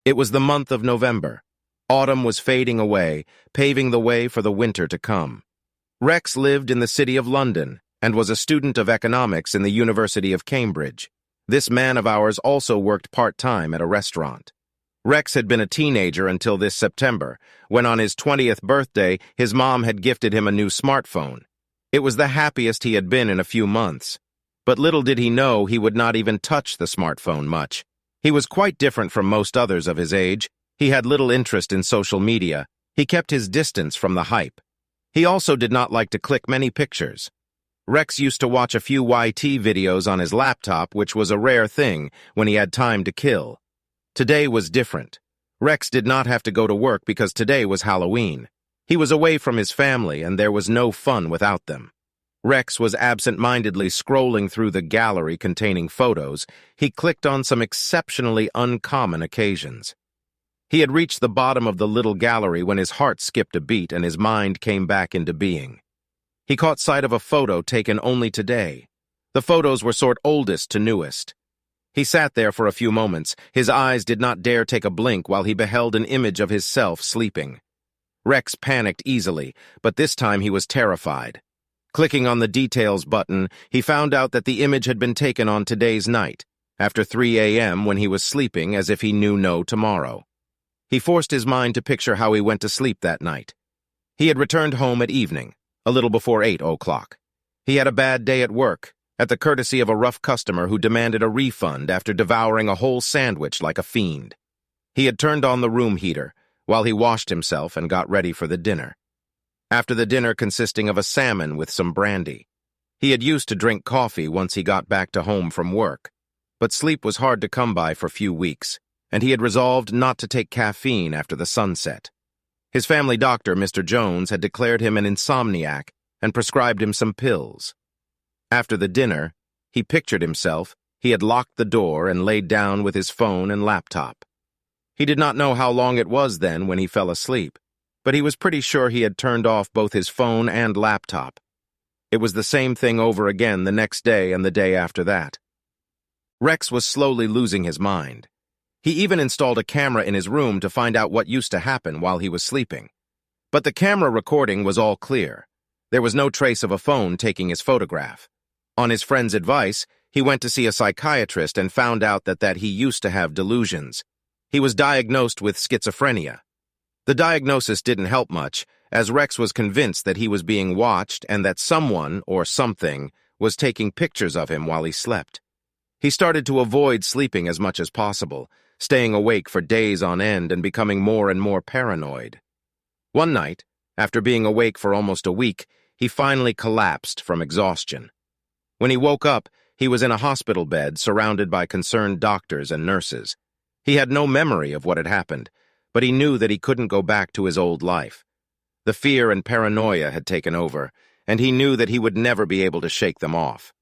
It was the month of November. Autumn was fading away, paving the way for the winter to come. Rex lived in the city of London and was a student of economics in the University of Cambridge. This man of ours also worked part-time at a restaurant. Rex had been a teenager until this September, when on his 20th birthday, his mom had gifted him a new smartphone. It was the happiest he had been in a few months. But little did he know he would not even touch the smartphone much. He was quite different from most others of his age. He had little interest in social media. He kept his distance from the hype. He also did not like to click many pictures. Rex used to watch a few YT videos on his laptop, which was a rare thing when he had time to kill. Today was different. Rex did not have to go to work because today was Halloween. He was away from his family, and there was no fun without them. Rex was absent-mindedly scrolling through the gallery containing photos. He clicked on some exceptionally uncommon occasions. He had reached the bottom of the little gallery when his heart skipped a beat and his mind came back into being. He caught sight of a photo taken only today. The photos were sort oldest to newest. He sat there for a few moments. His eyes did not dare take a blink while he beheld an image of himself sleeping. Rex panicked easily, but this time he was terrified. Clicking on the Details button, he found out that the image had been taken on today's night, after 3 a.m. when he was sleeping as if he knew no tomorrow. He forced his mind to picture how he went to sleep that night. He had returned home at evening, a little before 8 o'clock. He had a bad day at work, at the courtesy of a rough customer who demanded a refund after devouring a whole sandwich like a fiend. He had turned on the room heater, while he washed himself and got ready for the dinner. After the dinner consisting of a salmon with some brandy. He had used to drink coffee once he got back to home from work, but sleep was hard to come by for few weeks, and he had resolved not to take caffeine after the sunset. His family doctor, Mr. Jones, had declared him an insomniac and prescribed him some pills. After the dinner, he pictured himself. He had locked the door and laid down with his phone and laptop. He did not know how long it was then when he fell asleep, but he was pretty sure he had turned off both his phone and laptop. It was the same thing over again the next day and the day after that. Rex was slowly losing his mind. He even installed a camera in his room to find out what used to happen while he was sleeping. But the camera recording was all clear. There was no trace of a phone taking his photograph. On his friend's advice, he went to see a psychiatrist and found out that he used to have delusions. He was diagnosed with schizophrenia. The diagnosis didn't help much, as Rex was convinced that he was being watched and that someone, or something, was taking pictures of him while he slept. He started to avoid sleeping as much as possible, staying awake for days on end and becoming more and more paranoid. One night, after being awake for almost a week, he finally collapsed from exhaustion. When he woke up, he was in a hospital bed surrounded by concerned doctors and nurses. He had no memory of what had happened, but he knew that he couldn't go back to his old life. The fear and paranoia had taken over, and he knew that he would never be able to shake them off.